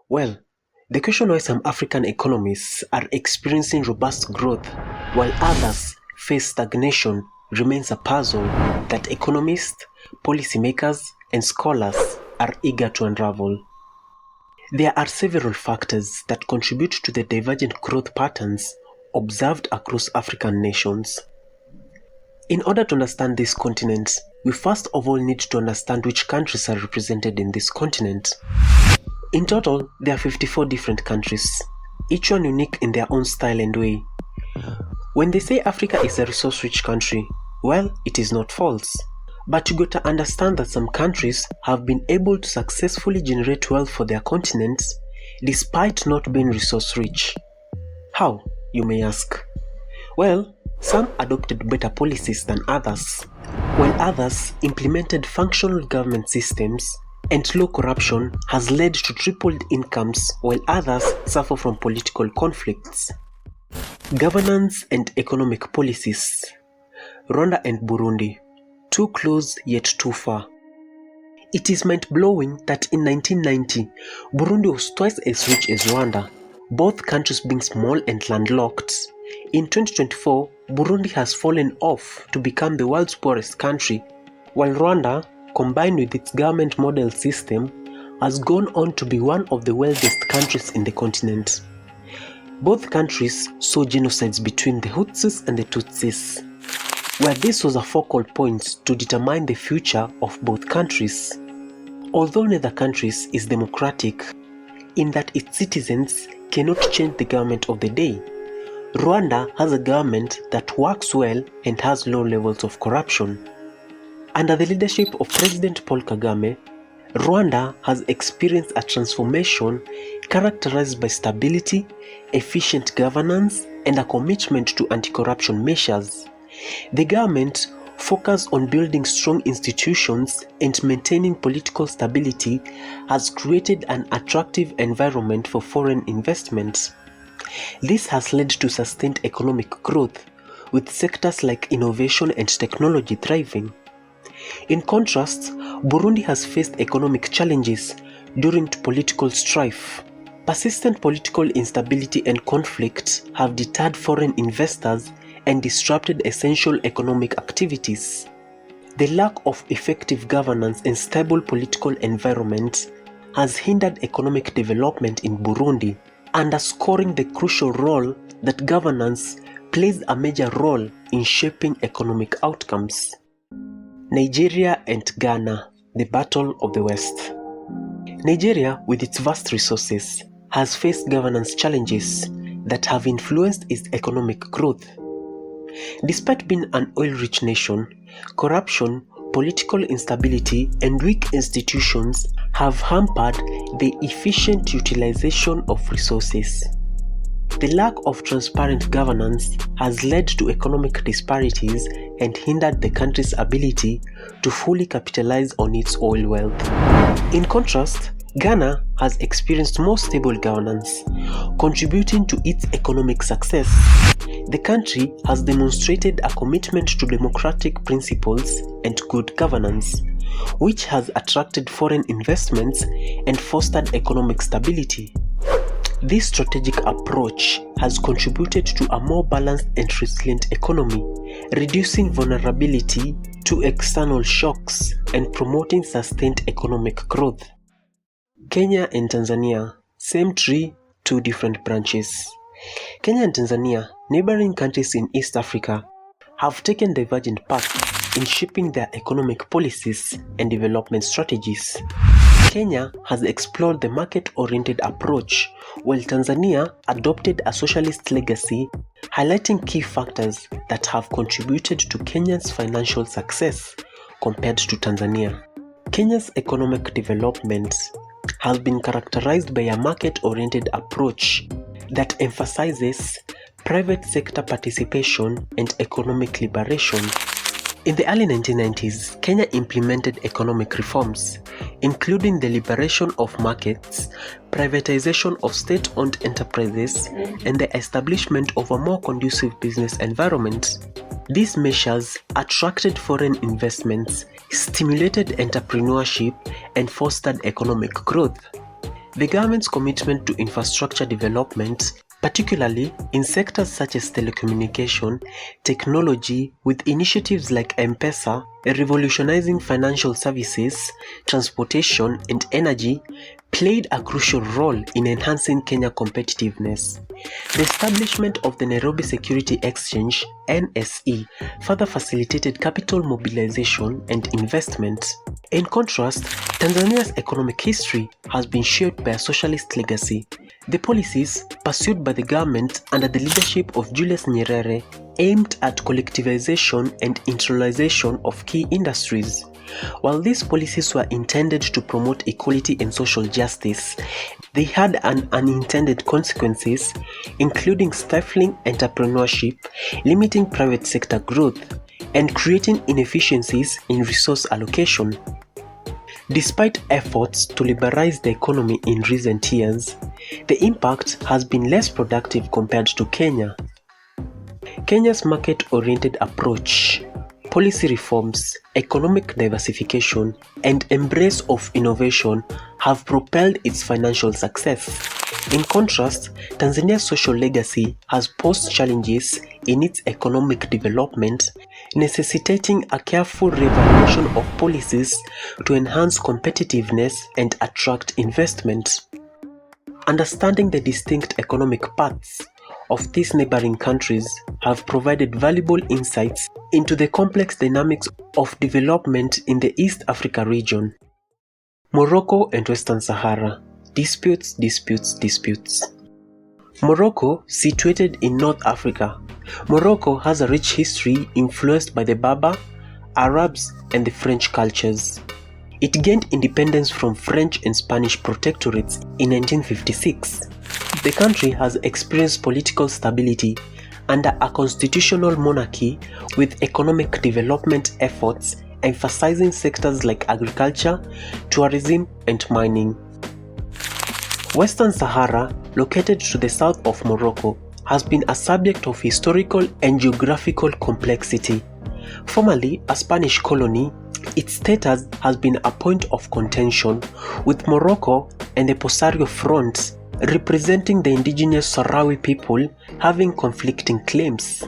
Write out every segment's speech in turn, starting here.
Well, the question why some African economies are experiencing robust growth while others face stagnation remains a puzzle that economists, policymakers, and scholars are eager to unravel. There are several factors that contribute to the divergent growth patterns observed across African nations. In order to understand this continent, we first of all need to understand which countries are represented in this continent. In total, there are 54 different countries, each one unique in their own style and way. When they say Africa is a resource-rich country, well, it is not false. But you got to understand that some countries have been able to successfully generate wealth for their continents despite not being resource-rich. How, you may ask? Well, some adopted better policies than others, while others implemented functional government systems, and low corruption has led to tripled incomes while others suffer from political conflicts. Governance and economic policies. Rwanda and Burundi. Too close yet too far. It is mind-blowing that in 1990, Burundi was twice as rich as Rwanda, both countries being small and landlocked. In 2024, Burundi has fallen off to become the world's poorest country, while Rwanda, combined with its government model system, has gone on to be one of the wealthiest countries in the continent. Both countries saw genocides between the Hutsis and the Tutsis, where this was a focal point to determine the future of both countries. Although neither country is democratic, in that its citizens cannot change the government of the day, Rwanda has a government that works well and has low levels of corruption. Under the leadership of President Paul Kagame, Rwanda has experienced a transformation characterized by stability, efficient governance, and a commitment to anti-corruption measures. The government focus on building strong institutions and maintaining political stability has created an attractive environment for foreign investment. This has led to sustained economic growth, with sectors like innovation and technology thriving. In contrast, Burundi has faced economic challenges due to political strife. Persistent political instability and conflict have deterred foreign investors and disrupted essential economic activities. The lack of effective governance and stable political environment has hindered economic development in Burundi, underscoring the crucial role that governance plays a major role in shaping economic outcomes. Nigeria and Ghana, the battle of the West. Nigeria, with its vast resources, has faced governance challenges that have influenced its economic growth. Despite being an oil-rich nation, corruption, political instability, and weak institutions have hampered the efficient utilization of resources. The lack of transparent governance has led to economic disparities and hindered the country's ability to fully capitalize on its oil wealth. In contrast, Ghana has experienced more stable governance, contributing to its economic success. The country has demonstrated a commitment to democratic principles and good governance, which has attracted foreign investments and fostered economic stability. This strategic approach has contributed to a more balanced and resilient economy, reducing vulnerability to external shocks and promoting sustained economic growth. Kenya and Tanzania, same tree, two different branches. Kenya and Tanzania, neighboring countries in East Africa, have taken divergent paths in shaping their economic policies and development strategies. Kenya has explored the market-oriented approach, while Tanzania adopted a socialist legacy, highlighting key factors that have contributed to Kenya's financial success compared to Tanzania. Kenya's economic development has been characterized by a market-oriented approach that emphasizes private sector participation and economic liberation. In the early 1990s, Kenya implemented economic reforms, including the liberation of markets, privatization of state-owned enterprises, and the establishment of a more conducive business environment. These measures attracted foreign investments, stimulated entrepreneurship, and fostered economic growth. The government's commitment to infrastructure development, particularly in sectors such as telecommunication, technology, with initiatives like M-Pesa, revolutionizing financial services, transportation, and energy, played a crucial role in enhancing Kenya's competitiveness. The establishment of the Nairobi Security Exchange (NSE) further facilitated capital mobilization and investment. In contrast, Tanzania's economic history has been shaped by a socialist legacy. The policies pursued by the government under the leadership of Julius Nyerere aimed at collectivization and industrialization of key industries. While these policies were intended to promote equality and social justice, they had unintended consequences, including stifling entrepreneurship, limiting private sector growth, and creating inefficiencies in resource allocation. Despite efforts to liberalize the economy in recent years, the impact has been less productive compared to Kenya. Kenya's market-oriented approach, policy reforms, economic diversification, and embrace of innovation have propelled its financial success. In contrast, Tanzania's social legacy has posed challenges in its economic development, necessitating a careful reevaluation of policies to enhance competitiveness and attract investment. Understanding the distinct economic paths of these neighboring countries have provided valuable insights into the complex dynamics of development in the East Africa region. Morocco and Western Sahara. Disputes. Morocco, situated in North Africa. Morocco has a rich history influenced by the Berber, Arabs, and the French cultures. It gained independence from French and Spanish protectorates in 1956. The country has experienced political stability under a constitutional monarchy, with economic development efforts emphasizing sectors like agriculture, tourism, and mining. Western Sahara, located to the south of Morocco, has been a subject of historical and geographical complexity. Formerly a Spanish colony, its status has been a point of contention, with Morocco and the Polisario Front representing the indigenous Sahrawi people having conflicting claims.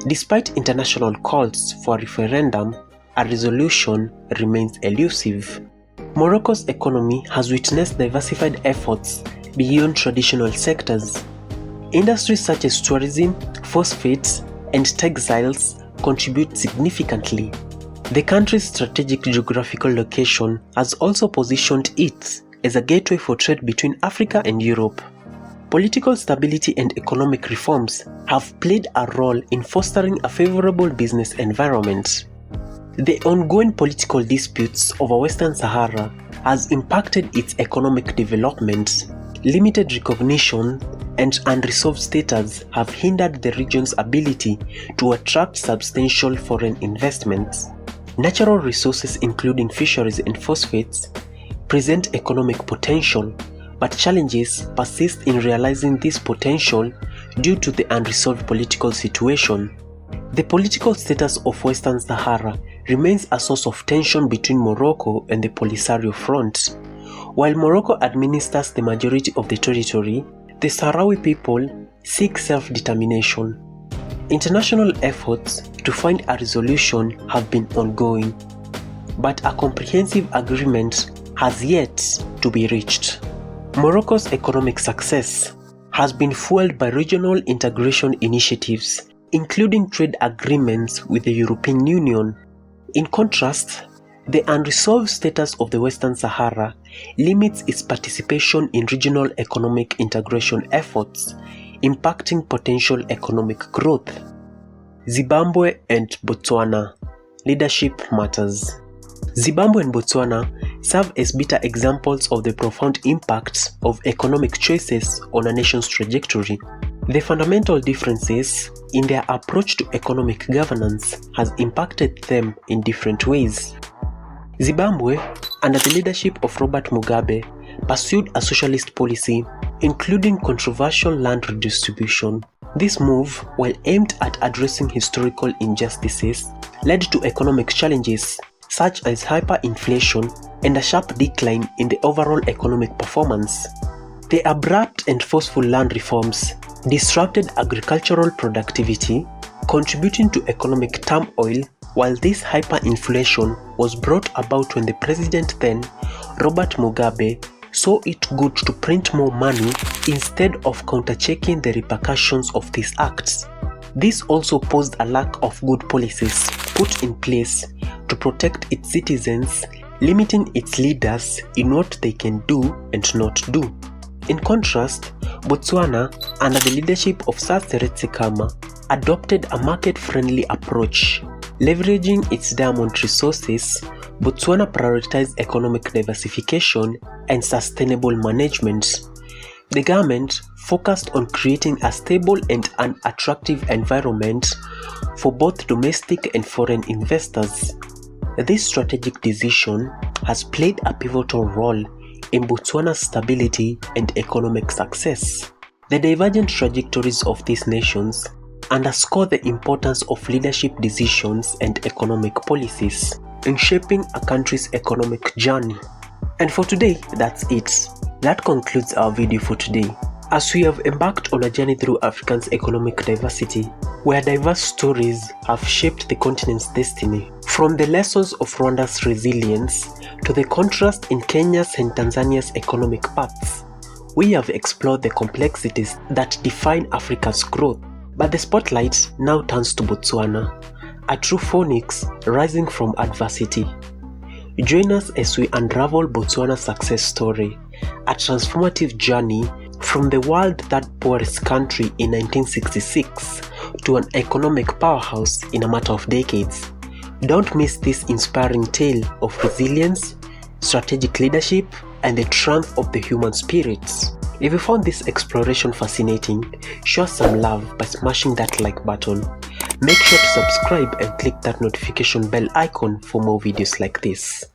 Despite international calls for a referendum, a resolution remains elusive. Morocco's economy has witnessed diversified efforts beyond traditional sectors. Industries such as tourism, phosphates, and textiles contribute significantly. The country's strategic geographical location has also positioned it as a gateway for trade between Africa and Europe. Political stability and economic reforms have played a role in fostering a favorable business environment. The ongoing political disputes over Western Sahara has impacted its economic development. Limited recognition and unresolved status have hindered the region's ability to attract substantial foreign investments. Natural resources, including fisheries and phosphates, present economic potential, but challenges persist in realizing this potential due to the unresolved political situation. The political status of Western Sahara remains a source of tension between Morocco and the Polisario Front. While Morocco administers the majority of the territory, the Sahrawi people seek self-determination. International efforts to find a resolution have been ongoing, but a comprehensive agreement has yet to be reached. Morocco's economic success has been fueled by regional integration initiatives, including trade agreements with the European Union. In contrast, the unresolved status of the Western Sahara limits its participation in regional economic integration efforts, impacting potential economic growth. Zimbabwe and Botswana. Leadership matters. Zimbabwe and Botswana serve as bitter examples of the profound impacts of economic choices on a nation's trajectory. The fundamental differences in their approach to economic governance has impacted them in different ways. Zimbabwe, under the leadership of Robert Mugabe, pursued a socialist policy, including controversial land redistribution. This move, while aimed at addressing historical injustices, led to economic challenges such as hyperinflation and a sharp decline in the overall economic performance. The abrupt and forceful land reforms disrupted agricultural productivity, contributing to economic turmoil, while this hyperinflation was brought about when the president then, Robert Mugabe, saw it good to print more money instead of counterchecking the repercussions of these acts. This also posed a lack of good policies put in place to protect its citizens, limiting its leaders in what they can do and not do. In contrast, Botswana, under the leadership of Sir Seretse adopted a market-friendly approach. Leveraging its diamond resources, Botswana prioritized economic diversification and sustainable management. The government focused on creating a stable and an attractive environment for both domestic and foreign investors. This strategic decision has played a pivotal role in Botswana's stability and economic success. The divergent trajectories of these nations underscore the importance of leadership decisions and economic policies in shaping a country's economic journey. And for today, that's it. That concludes our video for today. As we have embarked on a journey through Africa's economic diversity, where diverse stories have shaped the continent's destiny, from the lessons of Rwanda's resilience to the contrast in Kenya's and Tanzania's economic paths, we have explored the complexities that define Africa's growth. But the spotlight now turns to Botswana, a true phoenix rising from adversity. Join us as we unravel Botswana's success story, a transformative journey from the world's third poorest country in 1966 to an economic powerhouse in a matter of decades. Don't miss this inspiring tale of resilience, strategic leadership, and the triumph of the human spirits. If you found this exploration fascinating, show some love by smashing that like button. Make sure to subscribe and click that notification bell icon for more videos like this.